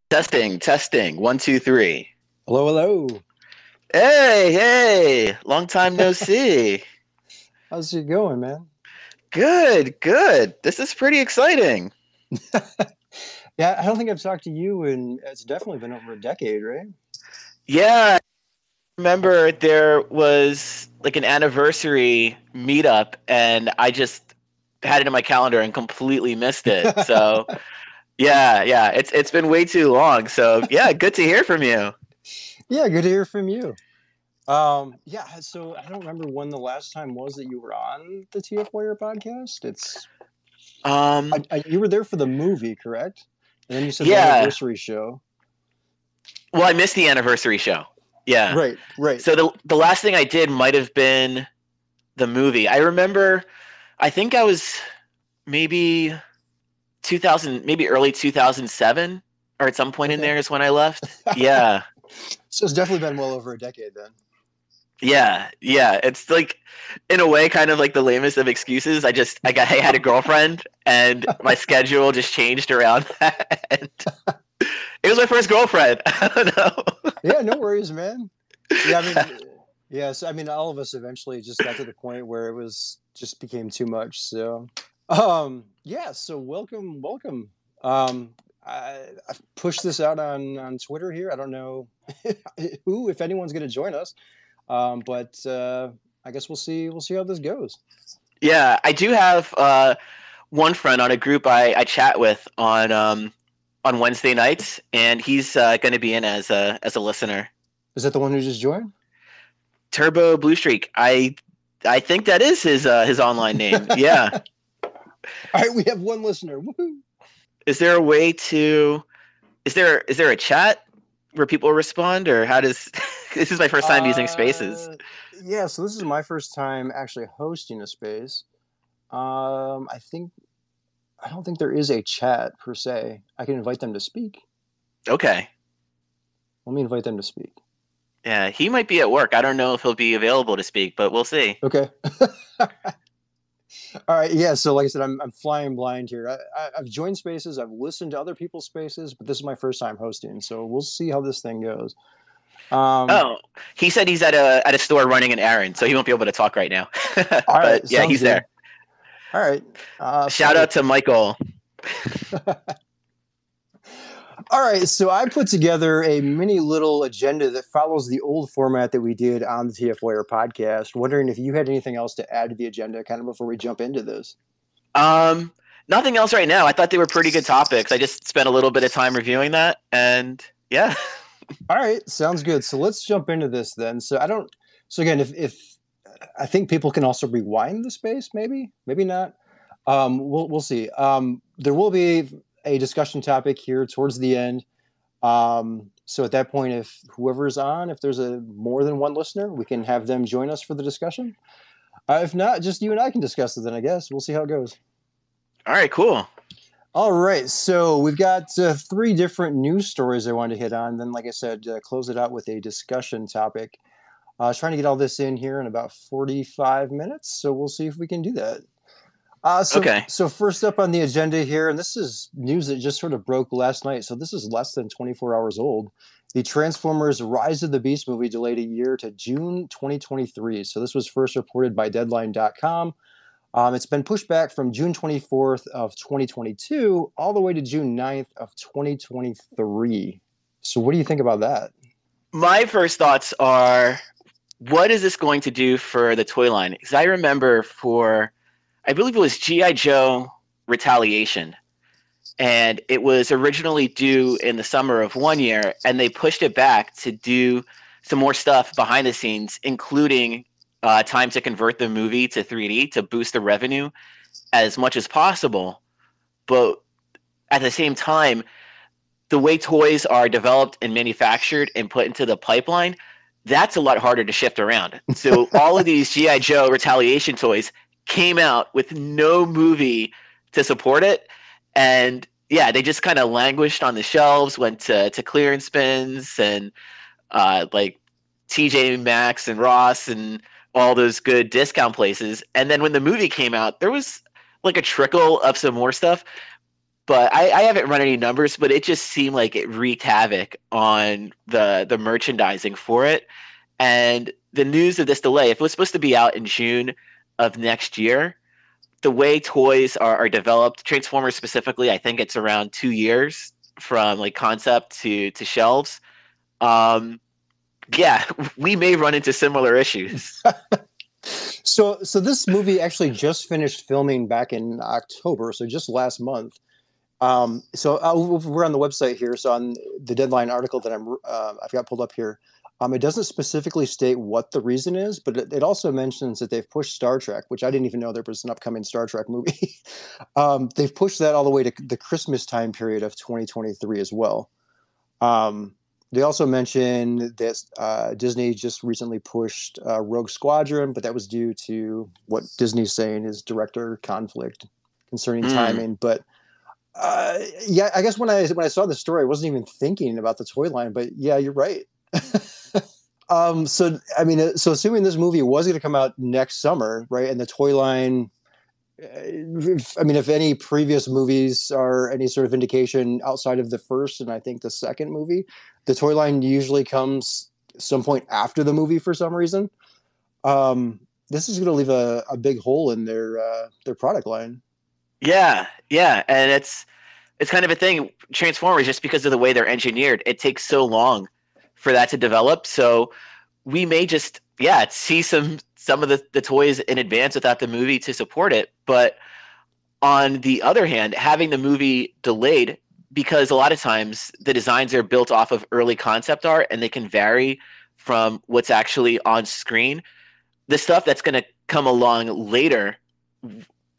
Testing, testing. One, two, three. Hello, hello. Hey, hey. Long time no see. How's it going, man? Good, good. This is pretty exciting. Yeah, I don't think I've talked to you in, it's definitely been over a decade, right? Yeah, I remember there was like an anniversary meetup and I just had it in my calendar and completely missed it. So, yeah, it's been way too long. So, yeah, good to hear from you. Yeah, good to hear from you. Yeah, so I don't remember when the last time was that you were on the TFWIRE podcast. Um, You were there for the movie, correct? And then you said the yeah. anniversary show. Well, I missed the anniversary show. Yeah. Right, right. So the last thing I did might have been the movie. I remember I think I was maybe 2000, maybe early 2007 or at some point in Okay. there is when I left. Yeah. So it's definitely been well over a decade then. Yeah. It's like in a way kind of like the lamest of excuses. I had a girlfriend and my schedule just changed around that. And it was my first girlfriend. I don't know. Yeah, no worries, man. Yeah, I mean, yes, I mean, all of us eventually just got to the point where it was just became too much. So, yeah, so welcome. Um, I pushed this out on Twitter here. I don't know who, if anyone's going to join us, but I guess we'll see how this goes. Yeah, I do have one friend on a group I chat with on Wednesday nights, and he's going to be in as a listener. Is that the one who just joined? Turbo Blue Streak. I think that is his online name. Yeah. All right, we have one listener. Woohoo! Is there a way to? Is there a chat where people respond, or how does? This is my first time using Spaces. Uh, yeah, so this is my first time actually hosting a space. I think I don't think there is a chat per se. I can invite them to speak. Okay. Let me invite them to speak. Yeah, he might be at work. I don't know if he'll be available to speak, but we'll see. Okay. All right. Yeah. So, like I said, I'm flying blind here. I've joined spaces. I've listened to other people's spaces, but this is my first time hosting. So we'll see how this thing goes. Oh, he said he's at a store running an errand, so he won't be able to talk right now. All But right. yeah, Sounds he's good. there. All right. Shout out to Michael. All right, so I put together a mini little agenda that follows the old format that we did on the TFWire podcast. Wondering if you had anything else to add to the agenda kind of before we jump into this. Um, Nothing else right now. I thought they were pretty good topics. I just spent a little bit of time reviewing that, and yeah. All right, sounds good. So let's jump into this then. So again, if I think people can also rewind the space, maybe not. We'll see. There will be a discussion topic here towards the end. So at that point, if whoever's on, if there's a more than one listener, we can have them join us for the discussion. If not, just you and I can discuss it then, I guess. We'll see how it goes. All right, cool. All right. So we've got three different news stories I wanted to hit on. Then, like I said, close it out with a discussion topic. I was trying to get all this in here in about 45 minutes. So we'll see if we can do that. Okay. So first up on the agenda here, and this is news that just sort of broke last night. So this is less than 24 hours old. The Transformers Rise of the Beast movie delayed a year to June 2023. So this was first reported by Deadline.com. It's been pushed back from June 24th of 2022 all the way to June 9th of 2023. So what do you think about that? My first thoughts are, what is this going to do for the toy line? Because I remember I believe it was G.I. Joe Retaliation, and it was originally due in the summer of one year, and they pushed it back to do some more stuff behind the scenes, including time to convert the movie to 3D to boost the revenue as much as possible. But at the same time, the way toys are developed and manufactured and put into the pipeline, that's a lot harder to shift around. So all of these G.I. Joe Retaliation toys came out with no movie to support it. And yeah, they just kind of languished on the shelves, went to clearance bins and like TJ Maxx and Ross and all those good discount places. And then when the movie came out, there was like a trickle of some more stuff. but I haven't run any numbers, but it just seemed like it wreaked havoc on the merchandising for it. And the news of this delay, if it was supposed to be out in June of next year, the way toys are developed, Transformers specifically, I think it's around 2 years from like concept to shelves. Um, yeah, we may run into similar issues. So this movie actually just finished filming back in October, so just last month. We're on the website here. So on the Deadline article that I've got pulled up here, it doesn't specifically state what the reason is, but it also mentions that they've pushed Star Trek, which I didn't even know there was an upcoming Star Trek movie. They've pushed that all the way to the Christmas time period of 2023 as well. They also mentioned that Disney just recently pushed Rogue Squadron, but that was due to what Disney's saying is director conflict concerning timing. But yeah, I guess when I saw the story, I wasn't even thinking about the toy line. But yeah, you're right. So assuming this movie was going to come out next summer, right, and the toy line. If any previous movies are any sort of indication outside of the first and I think the second movie, the toy line usually comes some point after the movie for some reason. This is going to leave a big hole in their product line. Yeah, and it's kind of a thing. Transformers, just because of the way they're engineered, it takes so long for that to develop. So we may just see some of the toys in advance without the movie to support it. But on the other hand, having the movie delayed, because a lot of times the designs are built off of early concept art and they can vary from what's actually on screen. The stuff that's going to come along later,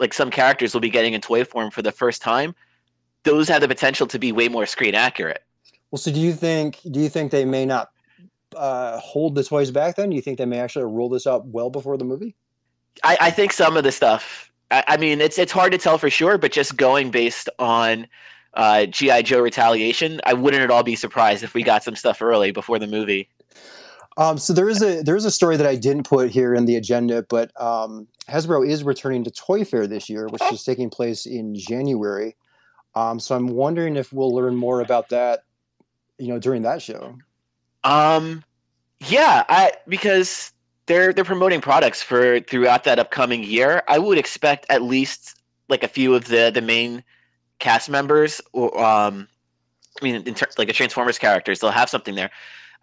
like some characters will be getting in toy form for the first time, those have the potential to be way more screen accurate. Well, so do you think they may not hold the toys back then? Do you think they may actually roll this out well before the movie? I think some of the stuff, I mean, it's hard to tell for sure, but just going based on G.I. Joe Retaliation, I wouldn't at all be surprised if we got some stuff early before the movie. So there is a story that I didn't put here in the agenda, but Hasbro is returning to Toy Fair this year, which is taking place in January. So I'm wondering if we'll learn more about that, during that show. Because they're promoting products throughout that upcoming year. I would expect at least like a few of the main cast members, or like the Transformers characters, they'll have something there.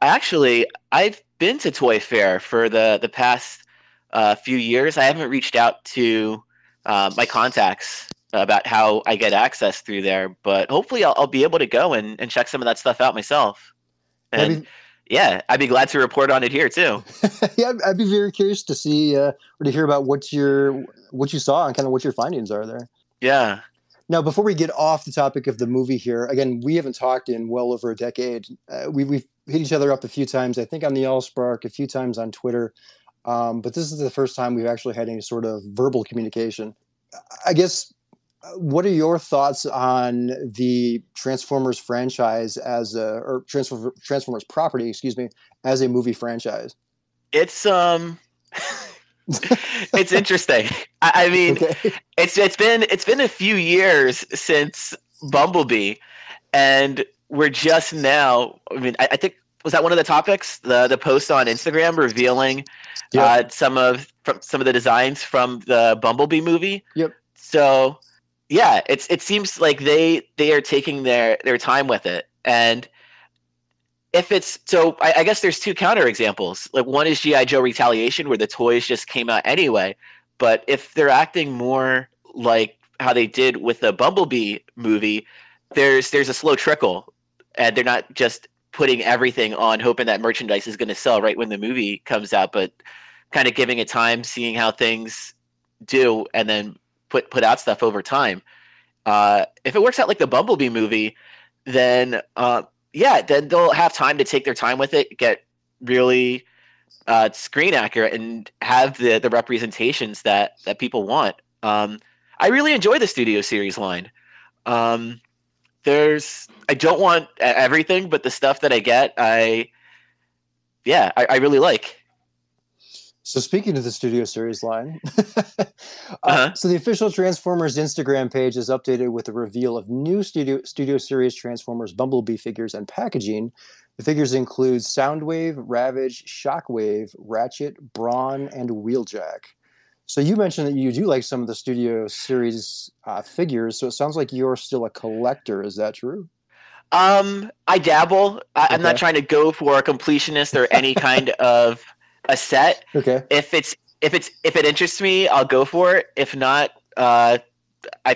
I've been to Toy Fair for the past few years. I haven't reached out to my contacts about how I get access through there, but hopefully I'll be able to go and check some of that stuff out myself. And I'd be glad to report on it here too. Yeah, I'd be very curious to see or to hear about what you saw and kind of what your findings are there. Yeah. Now, before we get off the topic of the movie here, again, we haven't talked in well over a decade. We've hit each other up a few times, I think on the Allspark, a few times on Twitter. But this is the first time we've actually had any sort of verbal communication. I guess, what are your thoughts on the Transformers franchise or Transformers property, as a movie franchise? It's it's interesting. I mean, okay. It's been a few years since Bumblebee, and we're just now. I mean, I think, was that one of the topics, the post on Instagram revealing some of the designs from the Bumblebee movie? Yep. So yeah, it seems like they are taking their time with it, and if it's so, I guess there's two counter examples. Like, one is G.I. Joe Retaliation, where the toys just came out anyway. But if they're acting more like how they did with the Bumblebee movie, there's a slow trickle, and they're not just putting everything on hoping that merchandise is going to sell right when the movie comes out, but kind of giving it time, seeing how things do, and then put out stuff over time. If it works out like the Bumblebee movie, then then they'll have time to take their time with it, get really screen accurate, and have the representations that people want. I really enjoy the Studio Series line. I don't want everything, but the stuff that I get, I really like. So speaking of the Studio Series line, Uh-huh. so the official Transformers Instagram page is updated with the reveal of new Studio Series Transformers Bumblebee figures and packaging. The figures include Soundwave, Ravage, Shockwave, Ratchet, Brawn, and Wheeljack. So you mentioned that you do like some of the Studio Series figures, so it sounds like you're still a collector. Is that true? I dabble. I'm not Okay. trying to go for a completionist or any kind of a set. Okay. If it interests me, I'll go for it. If not, I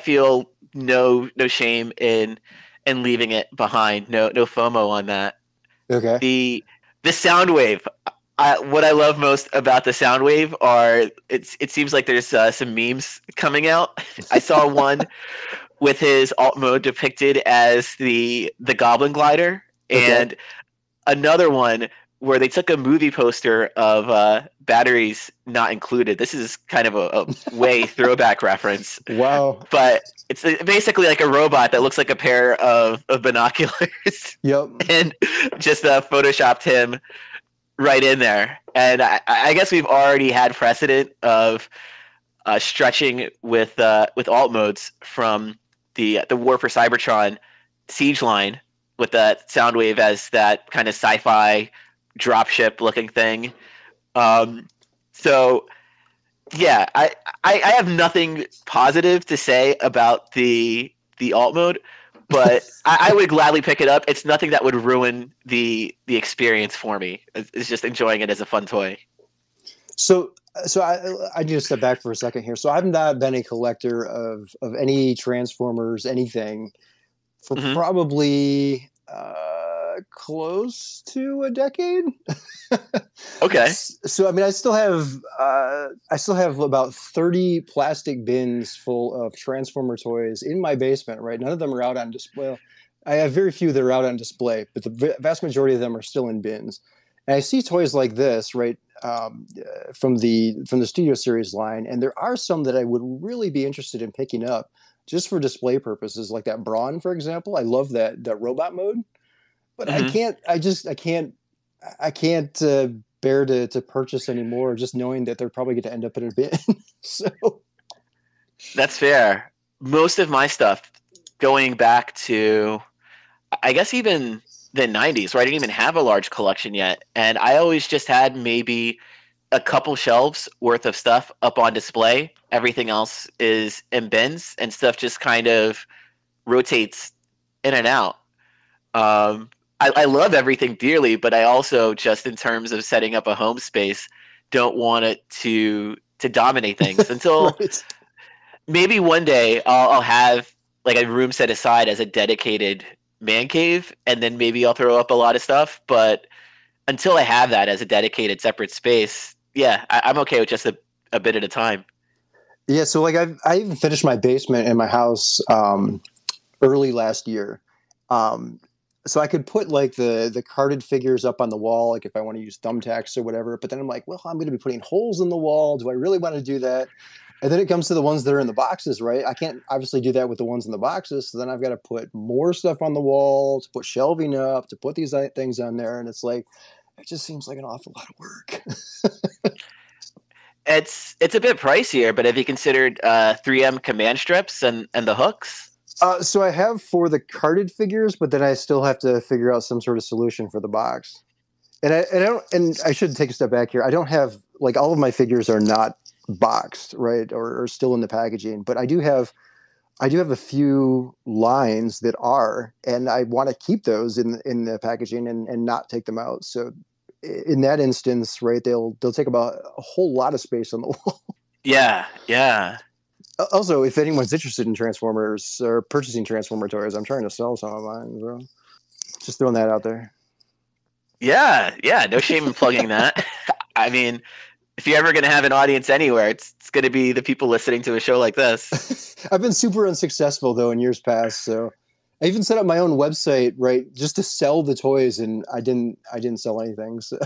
feel no shame in leaving it behind. No FOMO on that. Okay. The the Soundwave. What I love most about the Soundwave are it seems like there's some memes coming out. I saw one with his alt mode depicted as the Goblin Glider, Okay. and another one where they took a movie poster of batteries not included. This is kind of a way throwback reference, Wow. but it's basically like a robot that looks like a pair of binoculars Yep. and just photoshopped him right in there. And I guess we've already had precedent of stretching with alt modes from the War for Cybertron siege line with that Soundwave as that kind of sci-fi dropship looking thing. Um, so yeah, I have nothing positive to say about the alt mode, but I would gladly pick it up. It's nothing that would ruin the experience for me. It's just enjoying it as a fun toy. So, I need to step back for a second here. So, I've not been a collector of any Transformers, anything, for Mm-hmm. probably close to a decade. Okay. So, I mean, I still have about 30 plastic bins full of Transformer toys in my basement. Right, none of them are out on display. Well, I have very few that are out on display, but the vast majority of them are still in bins. And I see toys like this, right, from the Studio Series line, and there are some that I would really be interested in picking up just for display purposes, like that Brawn, for example. I love that robot mode, but I Mm-hmm. can't. I can't bear to purchase anymore, just knowing that they're probably going to end up in a bin. So That's fair. Most of my stuff going back to, I guess, even the 90s, where I didn't even have a large collection yet. And I always just had maybe a couple shelves worth of stuff up on display. Everything else is in bins, and stuff just kind of rotates in and out. Um, I love everything dearly, but I also, just in terms of setting up a home space, don't want it to dominate things until right. maybe one day I'll have like a room set aside as a dedicated man cave, and then maybe I'll throw up a lot of stuff. But until I have that as a dedicated separate space, yeah, I'm okay with just a bit at a time. Yeah, so like I even finished my basement in my house early last year. Um, so I could put like the carded figures up on the wall, like if I want to use thumbtacks or whatever. But then I'm like, well, I'm going to be putting holes in the wall. Do I really want to do that? And then it comes to the ones that are in the boxes, right? I can't obviously do that with the ones in the boxes. So then I've got to put more stuff on the wall, to put shelving up, to put these things on there, and it's like it just seems like an awful lot of work. It's a bit pricier, but have you considered 3M command strips and the hooks? So I have for the carded figures, but then I still have to figure out some sort of solution for the box. And I don't, and I should take a step back here. I don't have like all of my figures are not boxed, right, or still in the packaging, but I do have a few lines that are, and I want to keep those in the packaging and not take them out. So in that instance, right, they'll take about a whole lot of space on the wall. Yeah, yeah. Also, if anyone's interested in Transformers or purchasing Transformer toys, I'm trying to sell some of mine. So just throwing that out there. Yeah, yeah, no shame in plugging that. I mean, if you're ever going to have an audience anywhere, it's going to be the people listening to a show like this. I've been super unsuccessful though in years past. So I even set up my own website, right, just to sell the toys, and I didn't sell anything. So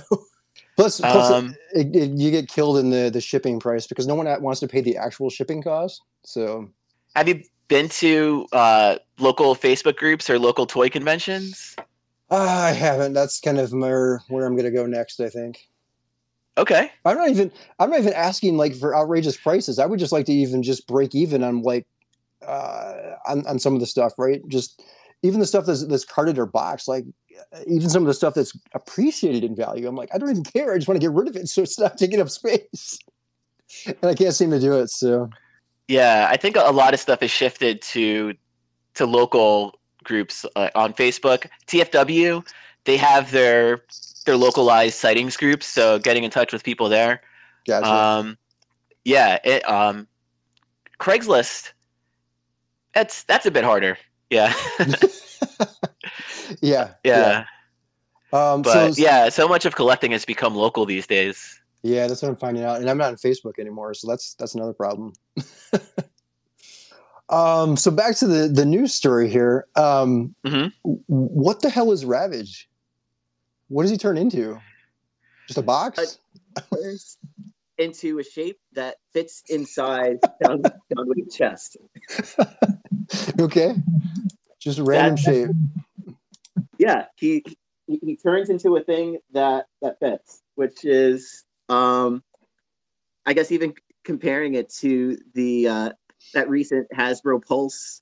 plus Um, you get killed in the shipping price because no one wants to pay the actual shipping cost. So have you been to local Facebook groups or local toy conventions? I haven't. That's kind of where I'm going to go next, I think. Okay. I'm not even asking like for outrageous prices. I would just like to even just break even on like on some of the stuff, right? Just even the stuff that's carded or boxed, like even some of the stuff that's appreciated in value. I'm like, I don't even care. I just want to get rid of it so it's not taking up space. And I can't seem to do it. So Yeah, I think a lot of stuff has shifted to local groups on Facebook. TFW, they have their localized sightings groups, so getting in touch with people there. gotcha. Um, yeah, Craigslist, that's a bit harder. Yeah, Yeah, yeah. yeah, So but yeah, so much of collecting has become local these days. yeah, that's what I'm finding out, and I'm not on Facebook anymore, so that's another problem. So back to the news story here. Hmm. What the hell is Ravage? What does he turn into? Just a box? Turns into a shape that fits inside Soundwave's chest. Okay, just a random That's shape. yeah. He turns into a thing that fits, which is I guess even comparing it to the that recent Hasbro Pulse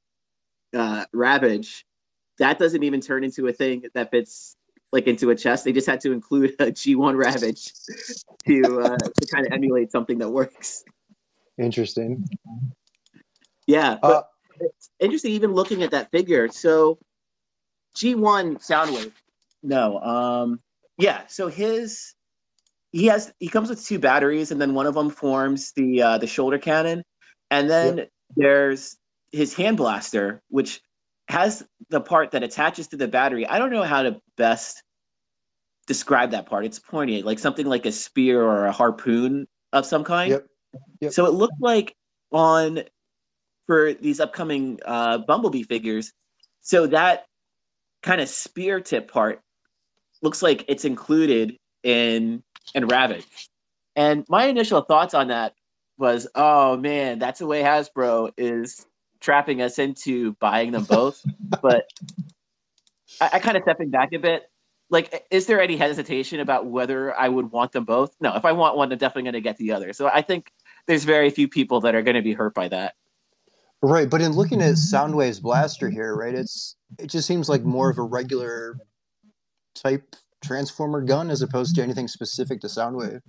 Ravage, that doesn't even turn into a thing that fits like into a chest. They just had to include a G1 Ravage to kind of emulate something that works. Interesting. Yeah, Uh, but it's interesting even looking at that figure. So G1 Soundwave, no, yeah. So he comes with two batteries, and then one of them forms the shoulder cannon, and yep. then there's his hand blaster, which has the part that attaches to the battery. I don't know how to best describe that part. It's pointy, like something like a spear or a harpoon of some kind. Yep. Yep. So it looked like on for these upcoming Bumblebee figures. So that kind of spear tip part looks like it's included in Ravage. And my initial thoughts on that was, oh man, that's the way Hasbro is trapping us into buying them both. But I kind of stepping back a bit. Like, is there any hesitation about whether I would want them both? No, if I want one, I'm definitely going to get the other. So I think there's very few people that are going to be hurt by that. Right, but in looking at Soundwave's blaster here, right, it just seems like more of a regular type transformer gun as opposed to anything specific to Soundwave.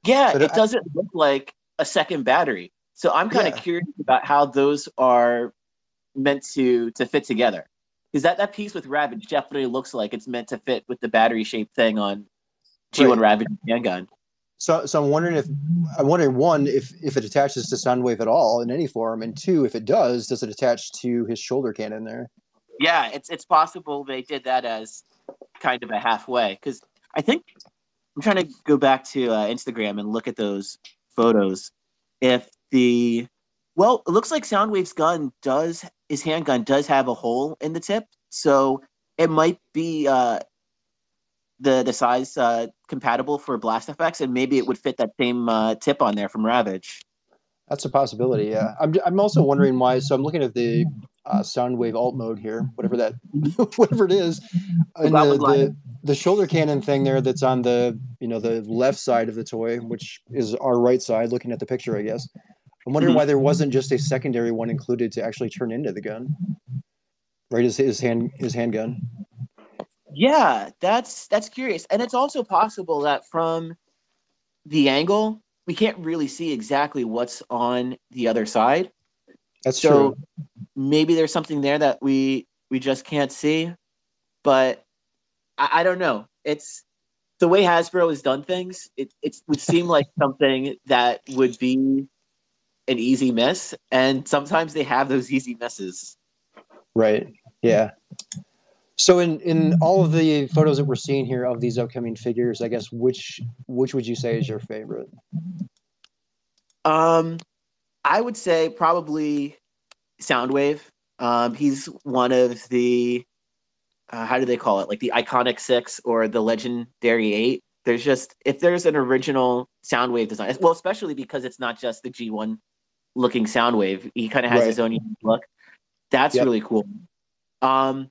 Yeah, So it doesn't look like a second battery. So I'm kind of yeah, curious about how those are meant to fit together. Because that piece with Ravage definitely looks like it's meant to fit with the battery shaped thing on G1 right. Ravage handgun. So I'm wondering one if it attaches to Soundwave at all in any form, and two, if it does it attach to his shoulder cannon there? Yeah, it's possible they did that as kind of a halfway. Because I think I'm trying to go back to Instagram and look at those photos. If the well, it looks like Soundwave's gun does his handgun does have a hole in the tip, so it might be the size compatible for blast effects, and maybe it would fit that same tip on there from Ravage. That's a possibility. Yeah, I'm also wondering why. So I'm looking at the Soundwave alt mode here, whatever that whatever it is, The and Goblin the shoulder cannon thing there that's on the left side of the toy, which is our right side, looking at the picture, I guess. I'm wondering Mhm. why there wasn't just a secondary one included to actually turn into the gun, right? His handgun. Yeah, that's curious, and it's also possible that from the angle we can't really see exactly what's on the other side. That's So true. maybe there's something there that we just can't see. But I don't know. It's the way Hasbro has done things. It would seem like something that would be an easy miss, and sometimes they have those easy misses. Right. Yeah. So in all of the photos that we're seeing here of these upcoming figures, I guess which would you say is your favorite? Um, I would say probably Soundwave. He's one of the how do they call it? Like the iconic six or the legendary eight. There's just if there's an original Soundwave design, well, especially because it's not just the G1 looking Soundwave. He kind of has his Right. own unique look. That's Yep. really cool. Um,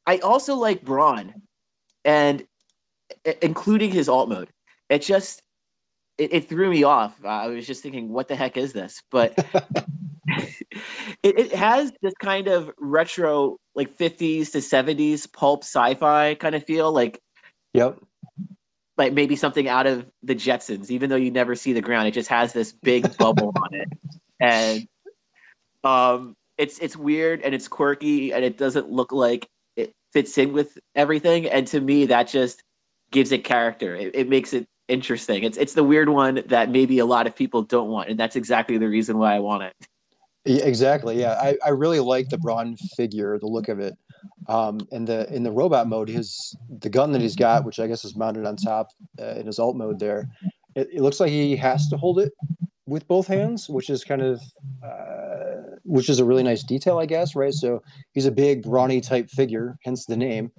I also like Brawn, and including his alt mode. It just it threw me off. I was just thinking, what the heck is this? But it has this kind of retro, like 50s to 70s pulp sci-fi kind of feel, Yep. like maybe something out of the Jetsons. Even though you never see the ground, it just has this big bubble on it, and it's weird and it's quirky and it doesn't look like it fits in with everything. And to me, that just gives it character. It makes it interesting. It's the weird one that maybe a lot of people don't want, and that's exactly the reason why I want it. Yeah, exactly. Yeah, I really like the Brawn figure, the look of it. And in the robot mode, the gun that he's got, which I guess is mounted on top in his alt mode there, it looks like he has to hold it with both hands, which is which is a really nice detail, I guess, right? So he's a big brawny type figure, hence the name.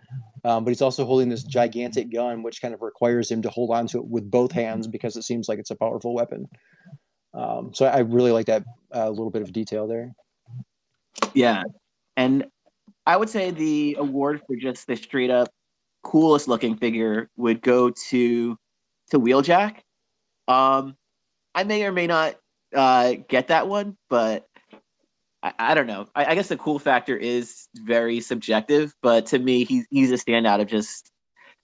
But he's also holding this gigantic gun, which kind of requires him to hold on to it with both hands because it seems like it's a powerful weapon. So I really like that little bit of detail there. Yeah, and I would say the award for just the straight up coolest looking figure would go to Wheeljack. I may or may not get that one, but I don't know. I guess the cool factor is very subjective, but to me, he's a standout of just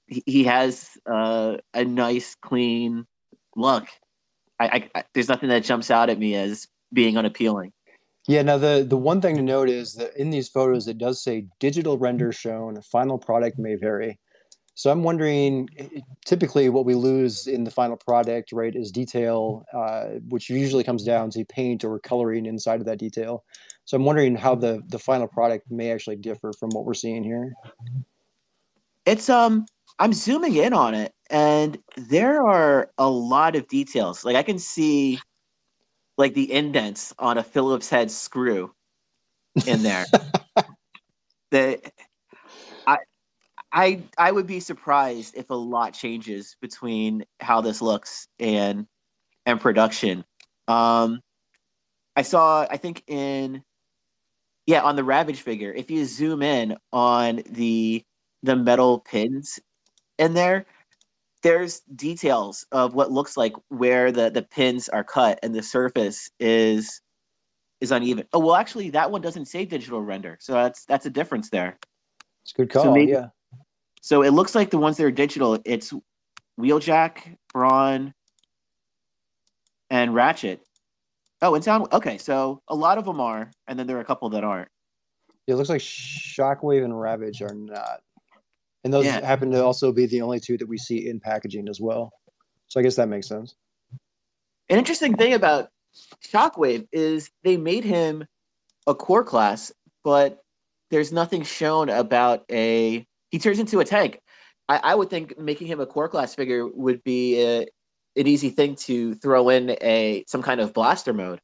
he has a nice, clean look. There's nothing that jumps out at me as being unappealing. Yeah, now the one thing to note is that in these photos, it does say digital render shown, final product may vary. So I'm wondering, typically what we lose in the final product, right, is detail, which usually comes down to paint or coloring inside of that detail. So I'm wondering how the final product may actually differ from what we're seeing here. It's I'm zooming in on it, and there are a lot of details. Like I can see like the indents on a Phillips head screw in there. the I I would be surprised if a lot changes between how this looks and production. Um, I think on the Ravage figure, if you zoom in on the metal pins in there, there's details of what looks like where the pins are cut and the surface is uneven. Oh well, actually, that one doesn't say digital render, so that's a difference there. It's a good So call, yeah. So it looks like the ones that are digital, it's Wheeljack, Brawn, and Ratchet. Oh, and Sound. Okay, so a lot of them are, and then there are a couple that aren't. It looks like Shockwave and Ravage are not. And those Yeah. happen to also be the only two that we see in packaging as well. So I guess that makes sense. An interesting thing about Shockwave is they made him a core class, but there's nothing shown about he turns into a tank. I would think making him a core class figure would be an easy thing to throw in some kind of blaster mode.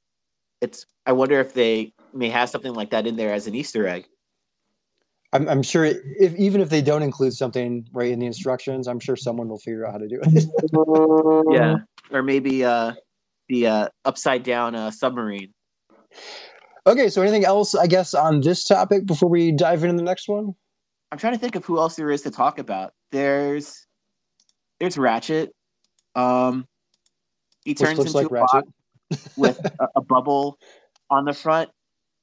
I wonder if they may have something like that in there as an Easter egg. I'm sure even if they don't include something right in the instructions, I'm sure someone will figure out how to do it. Yeah, or maybe the upside down submarine. Okay, so anything else, I guess, on this topic before we dive into the next one? I'm trying to think of who else there is to talk about. There's Ratchet. He turns into like a Ratchet with a bubble on the front.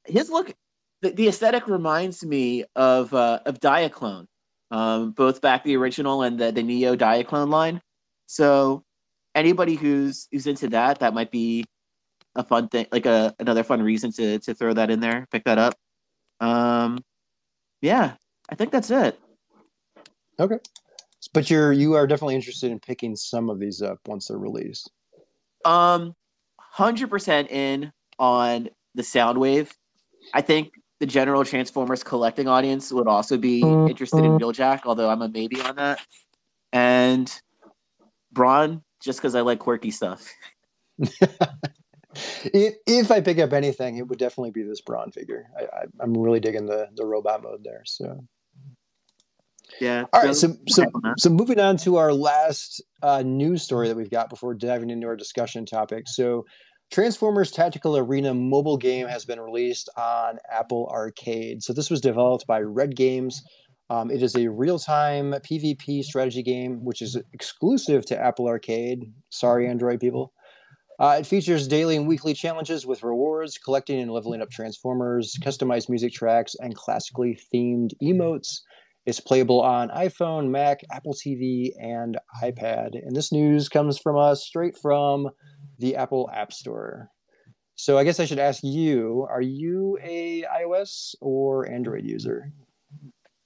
His look, the aesthetic reminds me of Diaclone, both back the original and the Neo Diaclone line. So anybody who's into that might be a fun thing, like another fun reason to throw that in there, pick that up. Yeah, I think that's it. Okay, but you are definitely interested in picking some of these up once they're released. 100% in on the Soundwave. I think the general Transformers collecting audience would also be interested in Wheeljack, although I'm a maybe on that. And Brawn, just because I like quirky stuff. If I pick up anything, it would definitely be this Brawn figure. I'm really digging the robot mode there. So yeah. All right. So moving on to our last news story that we've got before diving into our discussion topic. So Transformers Tactical Arena mobile game has been released on Apple Arcade. So this was developed by Red Games. It is a real-time PvP strategy game, which is exclusive to Apple Arcade. Sorry, Android people. It features daily and weekly challenges with rewards, collecting and leveling up Transformers, customized music tracks, and classically themed emotes. It's playable on iPhone, Mac, Apple TV, and iPad. And this news comes from us straight from the Apple App Store. So I guess I should ask you, are you a iOS or Android user?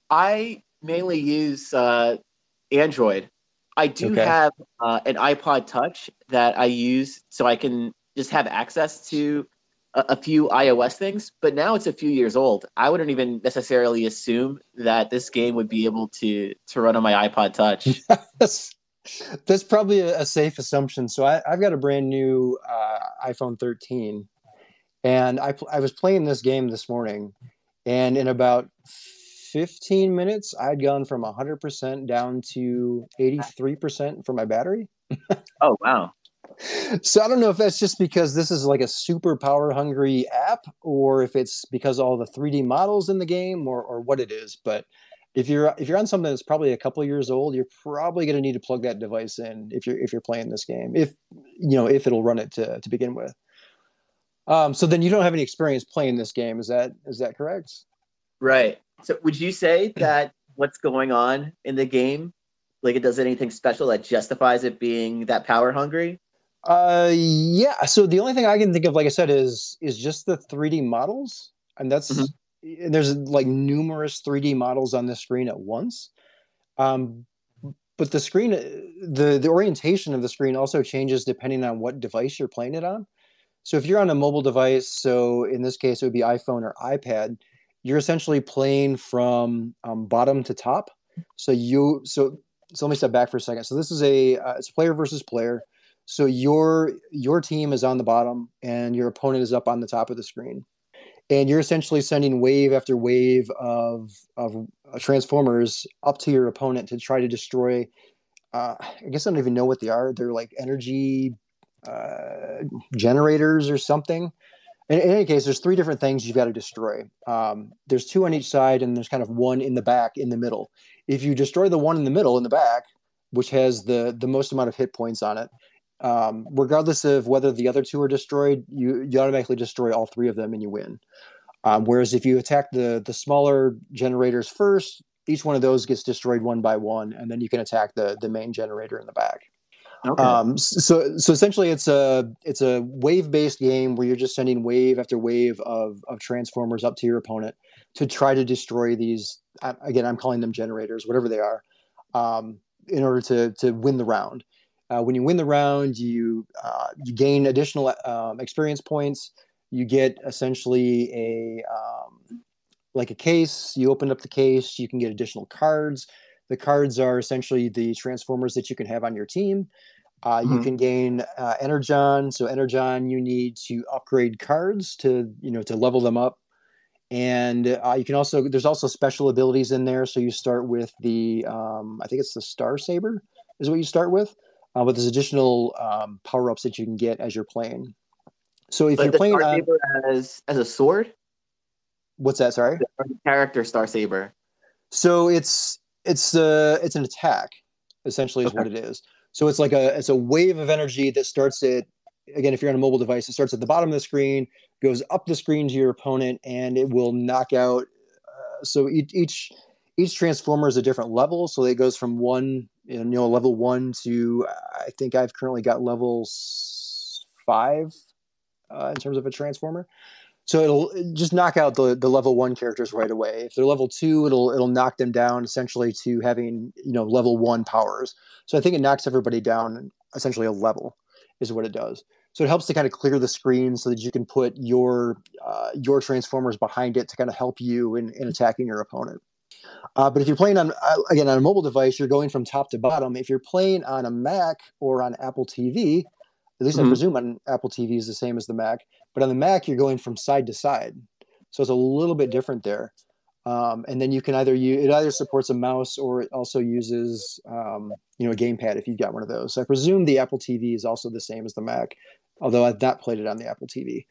I mainly use Android. I do Okay. have an iPod Touch that I use so I can just have access to a few iOS things, but now it's a few years old. I wouldn't even necessarily assume that this game would be able to run on my iPod Touch. that's that's probably a safe assumption. So I've got a brand new iPhone 13, and I was playing this game this morning, and in about 15 minutes, I'd gone from 100% down to 83% for my battery. Oh wow. So I don't know if that's just because this is like a super power hungry app, or if it's because all the 3D models in the game, or what it is. But if you're on something that's probably a couple of years old, you're probably going to need to plug that device in if you're playing this game, if it'll run it to begin with. So then you don't have any experience playing this game. Is that correct? Right. So would you say that what's going on in the game, like it does anything special that justifies it being that power hungry? Yeah. So the only thing I can think of, like I said, is just the 3D models, and Mhm. there's like numerous 3D models on the screen at once. Um, but the screen, the orientation of the screen also changes depending on what device you're playing it on. So if you're on a mobile device, so in this case it would be iPhone or iPad, you're essentially playing from bottom to top. So let me step back for a second. So this is it's player versus player. So your team is on the bottom and your opponent is up on the top of the screen, and you're essentially sending wave after wave of Transformers up to your opponent to try to destroy. I guess I don't even know what they are. They're like energy uh, generators or something. In any case, there's three different things you've got to destroy. There's two on each side, and there's kind of one in the back, in the middle. If you destroy the one in the middle, in the back, which has the most amount of hit points on it, regardless of whether the other two are destroyed, you automatically destroy all three of them and you win. Whereas if you attack the smaller generators first, each one of those gets destroyed one by one, and then you can attack the main generator in the back. Okay. So essentially, it's a wave based game where you're just sending wave after wave of Transformers up to your opponent to try to destroy these. Again, I'm calling them generators, whatever they are, in order to win the round. When you win the round, you gain additional experience points. You get essentially like a case. You open up the case, you can get additional cards. The cards are essentially the Transformers that you can have on your team. You Mhm. can gain Energon. So Energon, you need to upgrade cards to level them up, and you can also there's also special abilities in there. So you start with I think it's the Star Saber is what you start with, but there's additional power ups that you can get as you're playing. So if Like you're the playing Star on Saber as a sword? what's that? Sorry. Or the character Star Saber. So it's an attack, essentially, is Okay. what it is. So it's a wave of energy that starts at again, if you're on a mobile device, it starts at the bottom of the screen, goes up the screen to your opponent, and it will knock out. So each transformer is a different level. So it goes from level one to I think I've currently got level 5 in terms of a transformer. So it'll just knock out the level one characters right away. If they're level two, it'll knock them down essentially to having level one powers. So I think it knocks everybody down essentially a level is what it does. So it helps to kind of clear the screen so that you can put your transformers behind it to kind of help you in attacking your opponent. But if you're playing on again on a mobile device, you're going from top to bottom. If you're playing on a Mac or on Apple TV, at least I Mhm. presume on Apple TV is the same as the Mac. But on the Mac, you're going from side to side, so it's a little bit different there. And then you can it either supports a mouse or it also uses a gamepad if you've got one of those. So I presume the Apple TV is also the same as the Mac, although I've not played it on the Apple TV.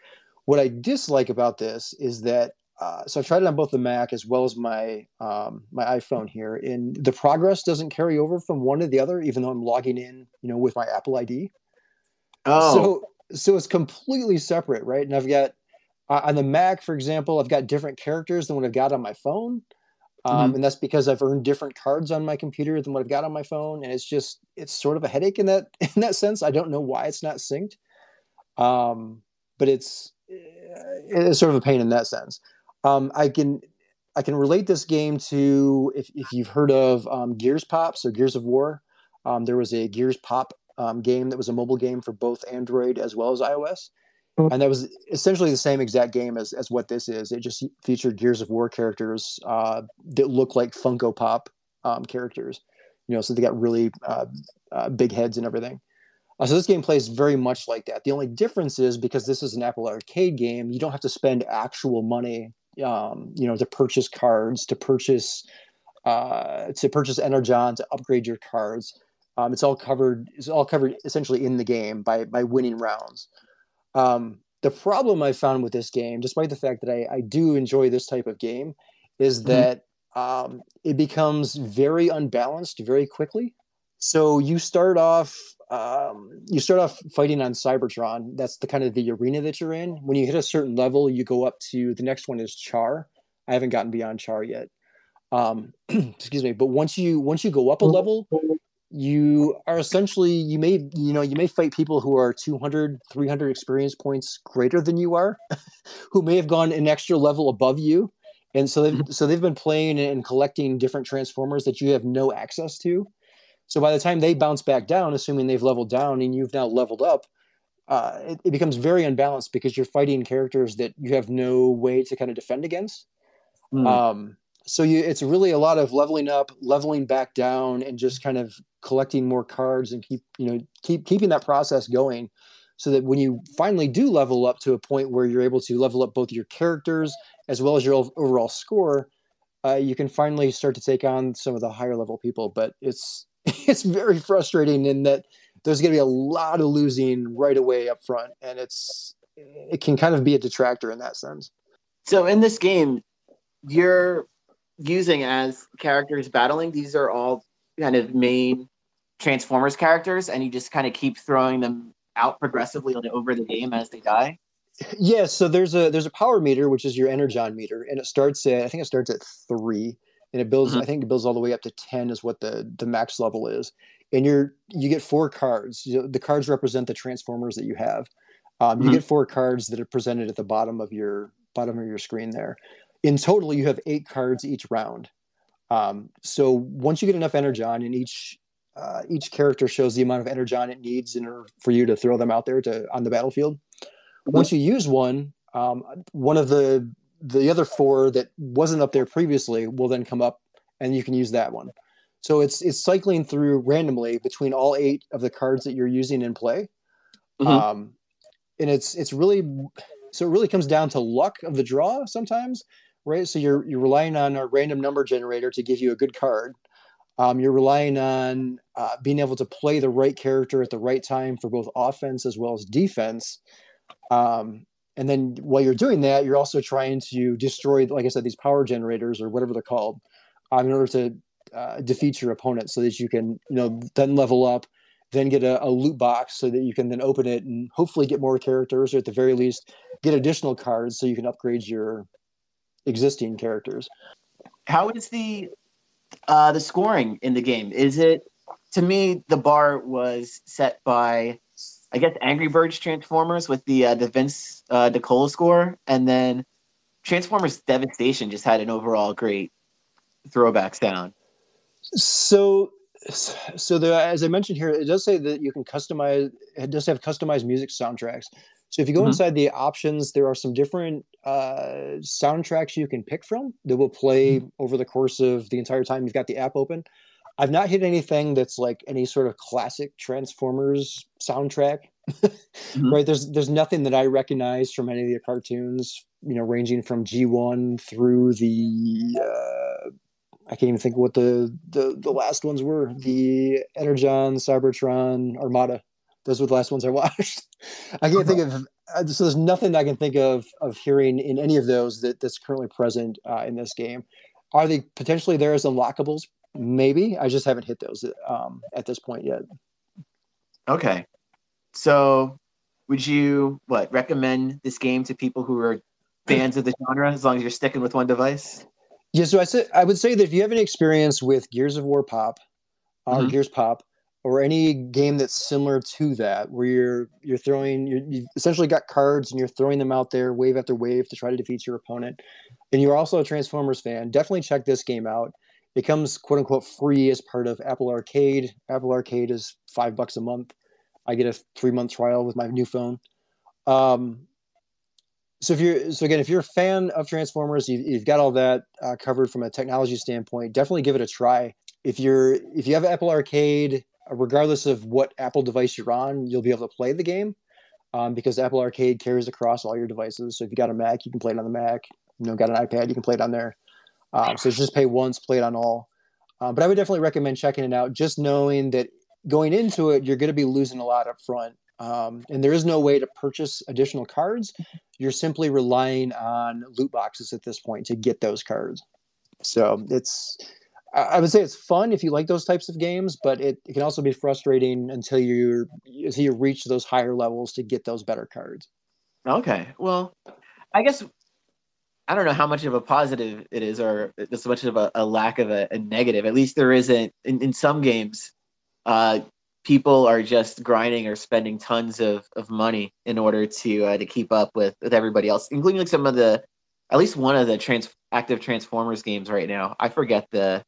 What I dislike about this is that so I tried it on both the Mac as well as my iPhone here, and the progress doesn't carry over from one to the other, even though I'm logging in, with my Apple ID. Oh. So it's completely separate, right? And I've got on the Mac, for example, I've got different characters than what I've got on my phone, Mhm. and that's because I've earned different cards on my computer than what I've got on my phone, and it's sort of a headache in that in that sense. I don't know why it's not synced, but it's sort of a pain in that sense. I can relate this game to if you've heard of Gears Pop, so Gears of War. There was a Gears Pop game that was a mobile game for both Android as well as iOS, and that was essentially the same exact game as what this is. It just featured Gears of War characters that look like Funko Pop characters, so they got really big heads and everything. So this game plays very much like that. The only difference is because this is an Apple Arcade game, you don't have to spend actual money, to purchase cards, to purchase Energon, to upgrade your cards. It's all covered. It's all covered essentially in the game by winning rounds. The problem I found with this game, despite the fact that I do enjoy this type of game, is Mhm. that it becomes very unbalanced very quickly. So you start off fighting on Cybertron. That's the kind of the arena that you're in. When you hit a certain level, you go up to the next one is Char. I haven't gotten beyond Char yet. Excuse me. But once you go up a level, you are essentially you may fight people who are 200, 300 experience points greater than you are, who may have gone an extra level above you, and so they've been playing and collecting different transformers that you have no access to. So by the time they bounce back down, assuming they've leveled down and you've now leveled up, it becomes very unbalanced because you're fighting characters that you have no way to kind of defend against. Mhm. It's really a lot of leveling up, leveling back down, and just kind of collecting more cards and keeping that process going, so that when you finally do level up to a point where you're able to level up both your characters as well as your overall score, you can finally start to take on some of the higher level people. But it's it's very frustrating in that there's going to be a lot of losing right away up front, and it can kind of be a detractor in that sense. So in this game, you're using as characters battling. These are all kind of main Transformers characters, and you just kind of keep throwing them out progressively over the game as they die. Yeah, so there's a power meter, which is your energon meter, and I think it starts at 3, and Mhm. I think it builds all the way up to 10 is what the max level is. And you get 4 cards. The cards represent the Transformers that you have. You Mhm. get 4 cards that are presented at the bottom of your screen there. In total, you have 8 cards each round. So once you get enough energon, and each character shows the amount of energon it needs in order for you to throw them out there to on the battlefield. Mhm. Once you use one of the other 4 that wasn't up there previously will then come up, and you can use that one. So it's cycling through randomly between all 8 of the cards that you're using in play, Mhm. um, and it's really so it really comes down to luck of the draw sometimes, right? So you're relying on a random number generator to give you a good card. You're relying on being able to play the right character at the right time for both offense as well as defense. Um, and then while you're doing that, you're also trying to destroy, like I said, these power generators or whatever they're called, in order to defeat your opponent, so that you can, then level up, then get a loot box so that you can then open it and hopefully get more characters, or at the very least get additional cards so you can upgrade your existing characters. How is the scoring in the game? Is it, to me, the bar was set by, I guess, Angry Birds Transformers with the Vince DiCola score, and then Transformers Devastation just had an overall great throwback sound. So, as I mentioned here, it does say that you can customize. It does have customized music soundtracks. So if you go Mhm. inside the options, there are some different soundtracks you can pick from that will play over the course of the entire time you've got the app open. I've not hit anything that's like any sort of classic Transformers soundtrack, Mhm. right? There's nothing that I recognize from any of the cartoons, ranging from G1 through the I can't even think what the last ones were. The Energon, Cybertron, Armada. Those were the last ones I watched. I can't think of so there's nothing I can think of hearing in any of those that's currently present in this game. Are they potentially there as unlockables? Maybe. I just haven't hit those at this point yet. Okay. So would you recommend this game to people who are fans of the genre as long as you're sticking with one device? Yeah, so I would say that if you have any experience with Gears of War Pop or Gears Pop or any game that's similar to that, where you're throwing, you've essentially got cards and you're throwing them out there wave after wave to try to defeat your opponent, and you're also a Transformers fan, definitely check this game out. It comes quote unquote free as part of Apple Arcade. Apple Arcade is $5 a month. I get a 3-month trial with my new phone. So if you're a fan of Transformers, you've got all that covered from a technology standpoint. Definitely give it a try. If you have Apple Arcade, regardless of what Apple device you're on, you'll be able to play the game because Apple Arcade carries across all your devices. So if you got a Mac, you can play it on the Mac. Got an iPad, you can play it on there. So it's just pay once, play it on all. But I would definitely recommend checking it out, just knowing that going into it, you're going to be losing a lot up front. And there is no way to purchase additional cards. You're simply relying on loot boxes at this point to get those cards. So I would say it's fun if you like those types of games, but it can also be frustrating until you reach those higher levels to get those better cards. Okay. Well, I guess I don't know how much of a positive it is or as much of a lack of a negative. At least there isn't in some games. People are just grinding or spending tons of money in order to keep up with everybody else, including like some of at least one of the active Transformers games right now. I forget the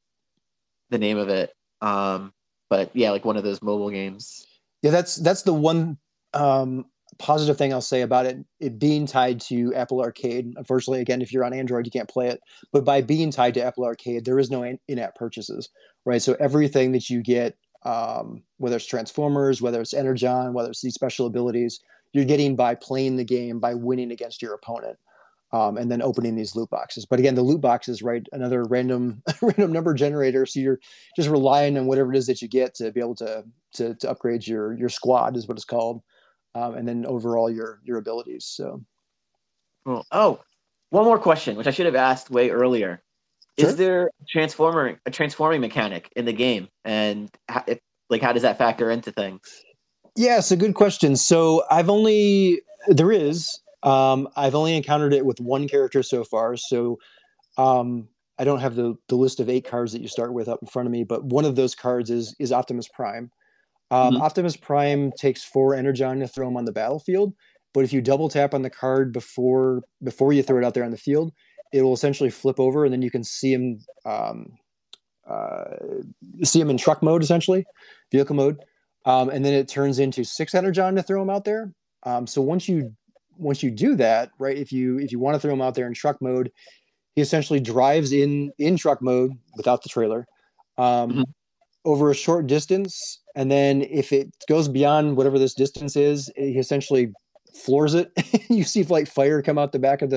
name of it, but yeah, like one of those mobile games. Yeah, that's the one positive thing I'll say about it being tied to Apple Arcade. Unfortunately, again, if you're on Android, you can't play it. But by being tied to Apple Arcade, there is no in-app purchases, right? So everything that you get, whether it's Transformers, whether it's Energon, whether it's these special abilities, you're getting by playing the game, by winning against your opponent, and then opening these loot boxes. But again, the loot boxes, right? Another random number generator. So you're just relying on whatever it is that you get to be able to upgrade your squad, is what it's called. And then overall your abilities. So, cool. Oh, one more question, which I should have asked way earlier. Sure. Is there a transforming mechanic in the game, and how does that factor into things? Yeah, it's a good question. So I've only encountered it with one character so far. So I don't have the list of 8 cards that you start with up in front of me, but one of those cards is Optimus Prime. Optimus Prime takes 4 Energon to throw him on the battlefield, but if you double tap on the card before you throw it out there on the field, it will essentially flip over, and then you can see him in truck mode, essentially, vehicle mode, and then it turns into 6 Energon to throw him out there. So once you do that, right, if you want to throw him out there in truck mode, he essentially drives in truck mode without the trailer. Over a short distance, and then if it goes beyond whatever this distance is, he essentially floors it. You see like fire come out the back of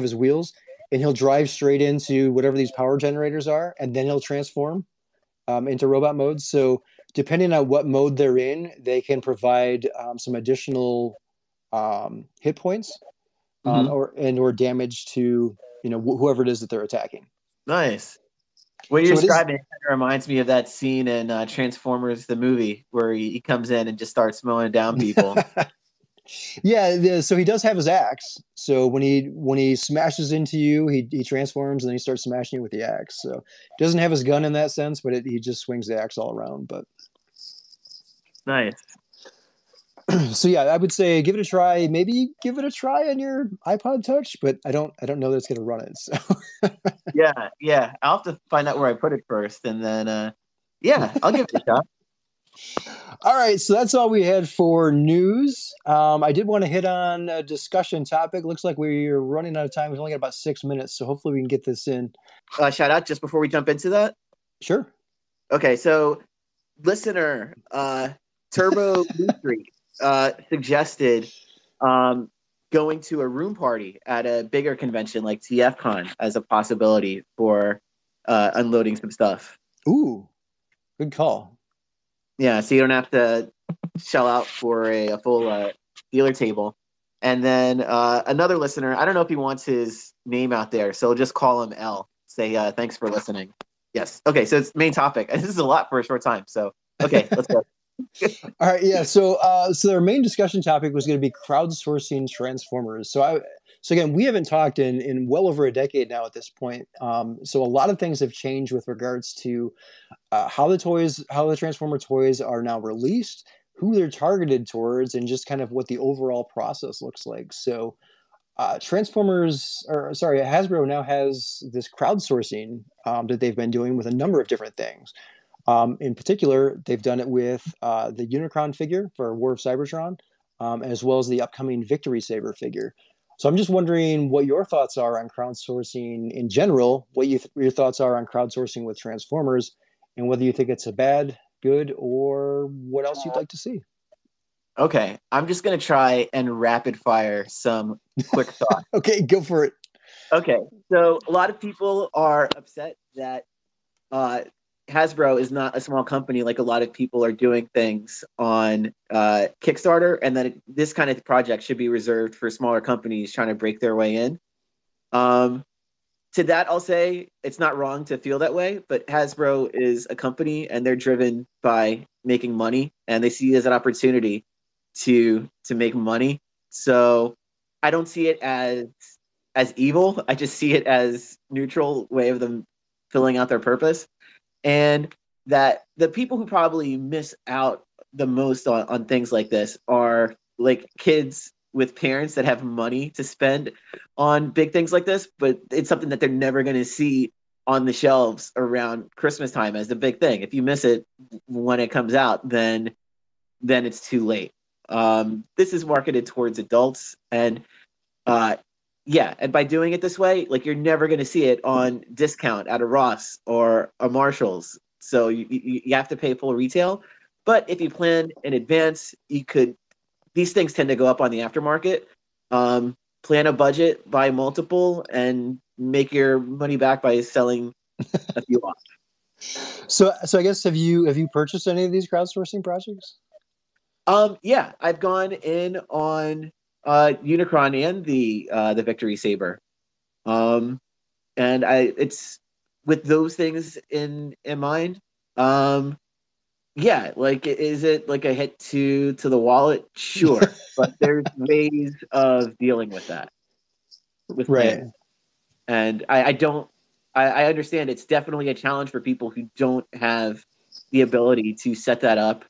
his wheels, and he'll drive straight into whatever these power generators are, and then he'll transform into robot mode. So depending on what mode they're in, they can provide some additional hit points or damage to whoever it is that they're attacking. Nice. What you're describing kind of reminds me of that scene in Transformers the movie where he comes in and just starts mowing down people. Yeah, so he does have his axe. So when he smashes into you, he transforms and then he starts smashing you with the axe. So he doesn't have his gun in that sense, but he just swings the axe all around. But nice. So yeah, I would say give it a try. Maybe give it a try on your iPod Touch, but I don't know that it's going to run it. So yeah, I'll have to find out where I put it first, and then I'll give it a shot. All right, so that's all we had for news. I did want to hit on a discussion topic. Looks like we're running out of time. We've only got about 6 minutes, so hopefully we can get this in. Shout out just before we jump into that. Sure. Okay, so listener Turbo Blue Streak suggested going to a room party at a bigger convention like TFCon as a possibility for unloading some stuff. Ooh, good call. Yeah, so you don't have to shell out for a full dealer table. And then another listener, I don't know if he wants his name out there, so just call him L. Say thanks for listening. Yes. Okay, so it's main topic. This is a lot for a short time. So okay, let's go. All right, yeah. So their main discussion topic was going to be crowdsourcing Transformers. So again, we haven't talked in well over a decade now at this point. So a lot of things have changed with regards to how the Transformer toys are now released, who they're targeted towards, and just kind of what the overall process looks like. So Hasbro now has this crowdsourcing that they've been doing with a number of different things. In particular, they've done it with the Unicron figure for War of Cybertron, as well as the upcoming Victory Saber figure. So I'm just wondering what your thoughts are on crowdsourcing in general, your thoughts are on crowdsourcing with Transformers, and whether you think it's a bad, good, or what else you'd like to see. Okay, I'm just gonna try and rapid fire some quick thoughts. Okay, go for it. Okay, so a lot of people are upset that Hasbro is not a small company like a lot of people are doing things on Kickstarter, and that this kind of project should be reserved for smaller companies trying to break their way in. To that, I'll say it's not wrong to feel that way, but Hasbro is a company and they're driven by making money, and they see it as an opportunity to make money. So I don't see it as evil. I just see it as neutral way of them filling out their purpose. And that the people who probably miss out the most on things like this are like kids with parents that have money to spend on big things like this, but it's something that they're never going to see on the shelves around Christmas time as the big thing. If you miss it when it comes out, then it's too late. This is marketed towards adults, and yeah, and by doing it this way, like you're never going to see it on discount at a Ross or a Marshalls. So you have to pay full retail. But if you plan in advance, you could. These things tend to go up on the aftermarket. Plan a budget, buy multiple, and make your money back by selling a few off. So I guess have you purchased any of these crowdsourcing projects? Yeah, I've gone in on Unicron and the Victory Saber. Um, and it's with those things in mind. Yeah, like is it like a hit to the wallet? Sure, but there's ways of dealing with that with Right. planning. And I don't I understand it's definitely a challenge for people who don't have the ability to set that up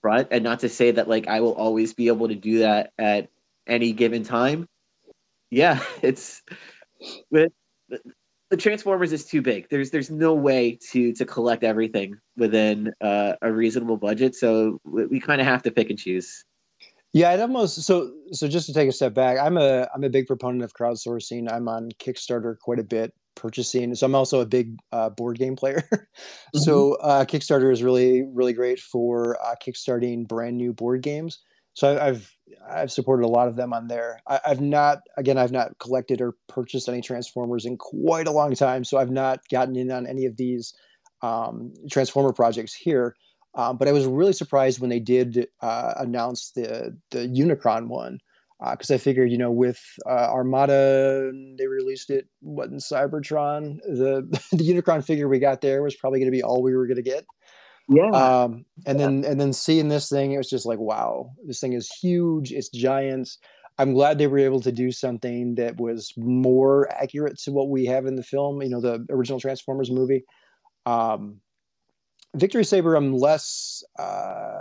front, and not to say that like I will always be able to do that at any given time. Yeah, it's with the Transformers is too big. There's no way to collect everything within a reasonable budget, so we kind of have to pick and choose. Yeah, I'd almost so just to take a step back, I'm a big proponent of crowdsourcing. I'm on Kickstarter quite a bit purchasing. So I'm also a big board game player. Mm-hmm. So Kickstarter is really great for kickstarting brand new board games. So I've supported a lot of them on there. I've not collected or purchased any Transformers in quite a long time, so I've not gotten in on any of these Transformer projects here. But I was really surprised when they did announce the Unicron one, because I figured, with Armada, they released it in Cybertron. The the Unicron figure we got there was probably going to be all we were going to get. Yeah, And then seeing this thing, it was just like, wow, this thing is huge. It's giant. I'm glad they were able to do something that was more accurate to what we have in the film. The original Transformers movie. Victory Saber, I'm less. I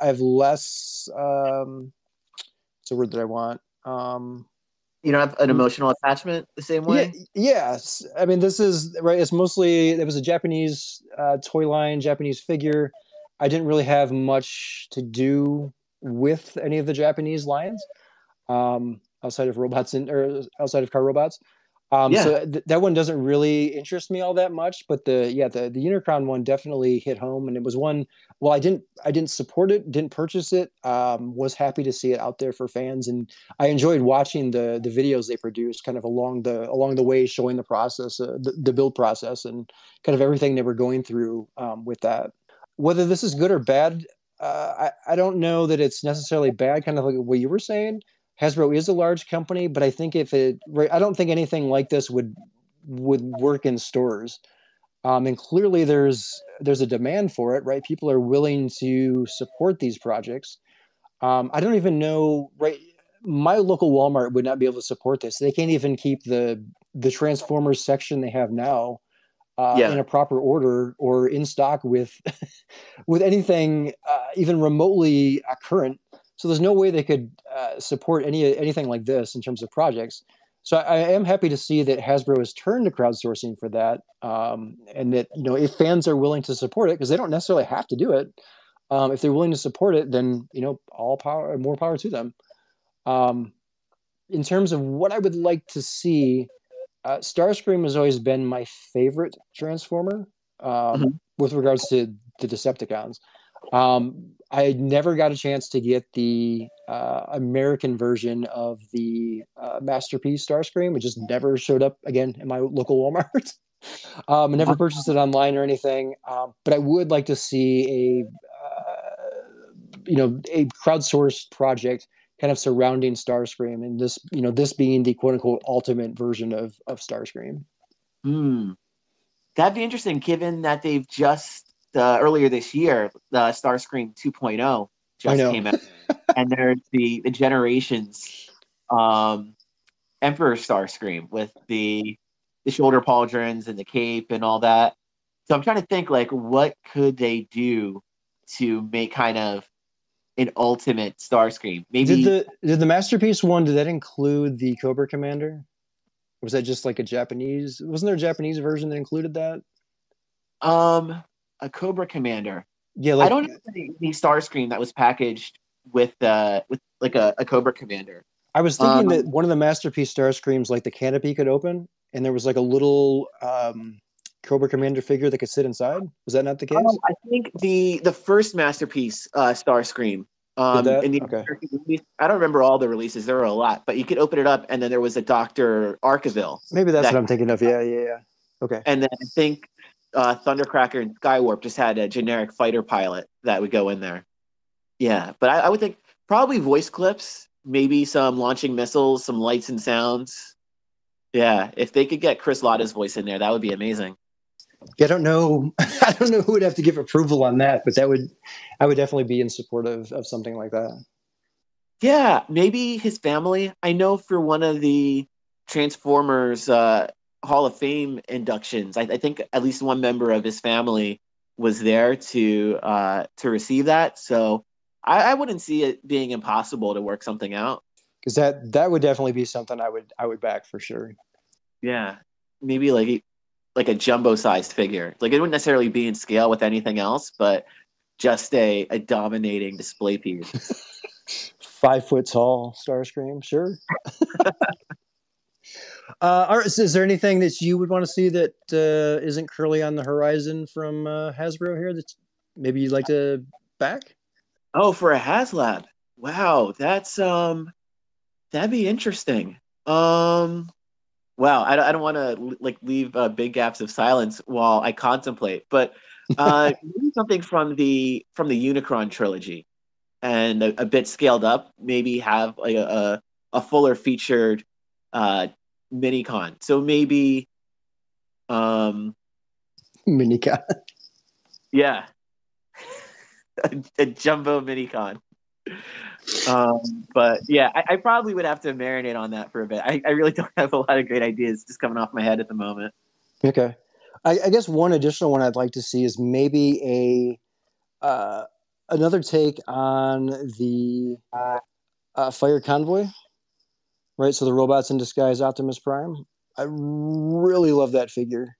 have less. What's the word that I want? you don't have an emotional attachment the same Yeah, way. yes. I mean, this is right. It was a Japanese toy line, Japanese figure. I didn't really have much to do with any of the Japanese lines, outside of outside of car robots. Yeah, So that one doesn't really interest me all that much, but the Unicron one definitely hit home, and it was one. Well, I didn't support it, didn't purchase it. Was happy to see it out there for fans, and I enjoyed watching the videos they produced, kind of along the way, showing the process, the build process, and kind of everything they were going through with that. Whether this is good or bad, I don't know that it's necessarily bad. Kind of like what you were saying. Hasbro is a large company, but I think I don't think anything like this would work in stores. And clearly, there's a demand for it, right? People are willing to support these projects. I don't even know, right? My local Walmart would not be able to support this. They can't even keep the Transformers section they have now in Yeah. a proper order or in stock with with anything even remotely current. So there's no way they could support anything like this in terms of projects. So I am happy to see that Hasbro has turned to crowdsourcing for that, and that if fans are willing to support it, because they don't necessarily have to do it. If they're willing to support it, then all power, more power to them. Um, in terms of what I would like to see, Starscream has always been my favorite Transformer Mhm. with regards to the Decepticons. I never got a chance to get the American version of the Masterpiece Starscream. It just never showed up again in my local Walmart. I never purchased it online or anything, but I would like to see a crowdsourced project kind of surrounding Starscream, and this being the quote unquote ultimate version of Starscream. Hmm. That'd be interesting, given that they've just earlier this year, the Starscream 2.0 I just know. came out, and there's the Generations um, Emperor Starscream with the shoulder pauldrons and the cape and all that. So I'm trying to think like what could they do to make kind of an ultimate Starscream? Did Maybe the Masterpiece one, did that include the Cobra Commander? Or was that just like a Japanese? Wasn't there a Japanese version that included that? um a Cobra Commander. Yeah, I like don't know any Starscream that was packaged with like a Cobra Commander. I was thinking that Um, one of the Masterpiece Starscreams, like the canopy could open, and there was like a little Cobra Commander figure that could sit inside. Was that not the case? I think the first Masterpiece Starscream Did that? in the Okay. American release, I don't remember all the releases. There were a lot, but you could open it up, and then there was a Doctor Arkeville Maybe that's what that, I'm thinking of. Yeah, yeah, yeah. Okay. and then I think Thundercracker and Skywarp just had a generic fighter pilot that would go in there. Yeah, but I would think probably voice clips, maybe some launching missiles, some lights and sounds. Yeah, if they could get Chris Lotta's voice in there, that would be amazing. Yeah, I don't know. I don't know who would have to give approval on that, but I would definitely be in support of something like that. Yeah, maybe his family. I know for one of the Transformers Hall of Fame inductions, I think at least one member of his family was there to receive that. So I wouldn't see it being impossible to work something out. Because that would definitely be something I would back for sure. Yeah, maybe like a jumbo sized figure. Like it wouldn't necessarily be in scale with anything else, but just a dominating display piece. 5 foot tall Starscream, sure. All right, so is there anything that you would want to see that isn't currently on the horizon from Hasbro here that maybe you'd like to back? Oh, for a HasLab. Wow, that'd be interesting. Wow, I don't want to like leave big gaps of silence while I contemplate, but maybe something from the Unicron trilogy and a bit scaled up. Maybe have like a fuller featured uh, mini con. So maybe um Minika. yeah, a jumbo mini con. But yeah, I probably would have to marinate on that for a bit. I really don't have a lot of great ideas just coming off my head at the moment. Okay. I guess one additional one I'd like to see is maybe another take on the Fire Convoy, right? So the robots in disguise, Optimus Prime. I really love that figure.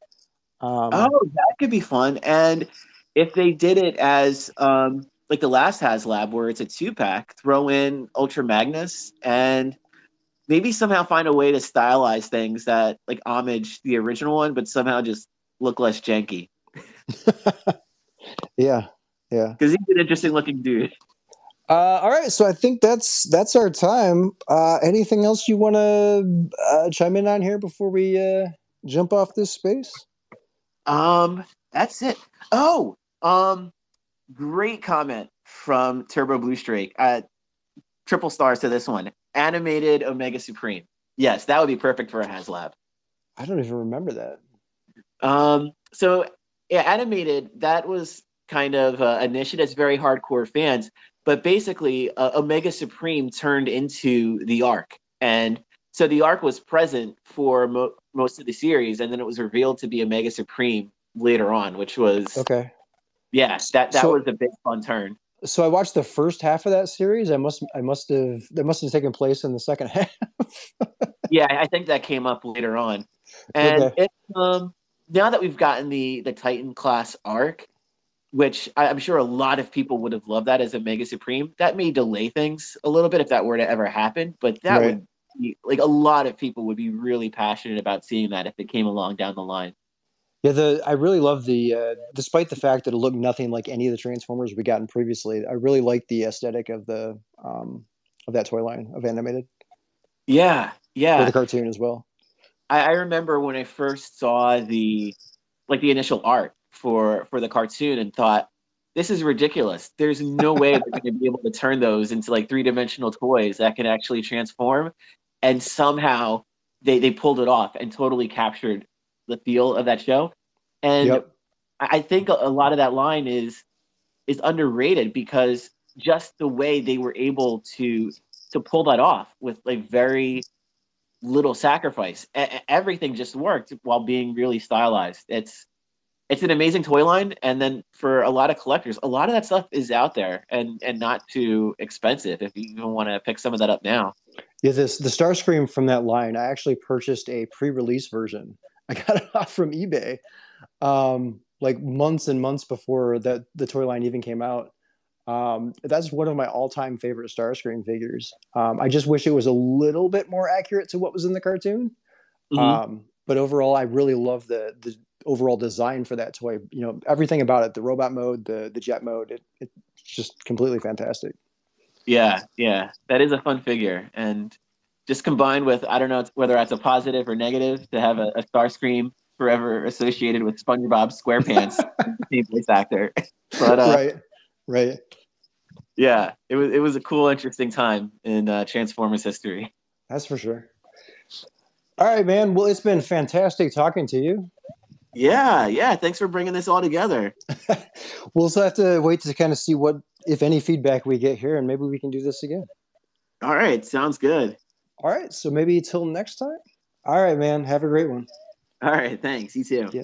Oh, Um, that could be fun. And if they did it as like the last HasLab where it's a two pack, throw in Ultra Magnus and maybe somehow find a way to stylize things that like homage the original one, but somehow just look less janky. yeah, yeah. Because he's an interesting looking dude. All right, so I think that's our time. Anything else you want to chime in on here before we jump off this space? That's it. Oh, great comment from Turbo Blue Streak. Triple stars to this one. Animated Omega Supreme. Yes, that would be perfect for a HasLab. I don't even remember that. So yeah, animated, that was kind of a niche. That's very hardcore fans. But basically, Omega Supreme turned into the Arc, and so the Arc was present for most of the series, and then it was revealed to be Omega Supreme later on, which was Okay. yeah, that was So a big fun turn. so I watched the first half of that series. I must have that must have taken place in the second half. Yeah, I think that came up later on, and Okay. it now that we've gotten the Titan class arc, which I'm sure a lot of people would have loved that as a Mega Supreme. That may delay things a little bit if that were to ever happen, but that Right. would be like a lot of people would be really passionate about seeing that if it came along down the line. Yeah, I really love despite the fact that it looked nothing like any of the Transformers we gotten previously. I really like the aesthetic of that toy line of animated Yeah, or the yeah. cartoon as well. I remember when I first saw the initial art for the cartoon and thought, this is ridiculous. There's no way they're going to be able to turn those into like three-dimensional toys that can actually transform. And somehow they pulled it off and totally captured the feel of that show. And Yep. I think a lot of that line is underrated because just the way they were able to pull that off with like very little sacrifice. Everything just worked while being really stylized. It's an amazing toy line, and then for a lot of collectors, a lot of that stuff is out there and not too expensive if you even want to pick some of that up now. Yeah, the Starscream from that line, I actually purchased a pre-release version. I got it off from eBay, like months and months before that the toy line even came out. That's one of my all-time favorite Starscream figures. I just wish it was a little bit more accurate to what was in the cartoon. Hmm. But overall, I really love the overall design for that toy. You know, everything about it, the robot mode, the jet mode, it's just completely fantastic. Yeah, yeah, that is a fun figure, and just combined with I don't know whether that's a positive or negative to have a Starscream forever associated with SpongeBob SquarePants, the same voice actor. But Right, right. yeah, it was a cool, interesting time in Transformers history. That's for sure. All right, man. Well, it's been fantastic talking to you. Yeah, yeah. Thanks for bringing this all together. We'll also have to wait to kind of see what, if any, feedback we get here, and maybe we can do this again. All right, sounds good. All right. So maybe till next time. All right, man. Have a great one. All right, thanks. You too. Yeah.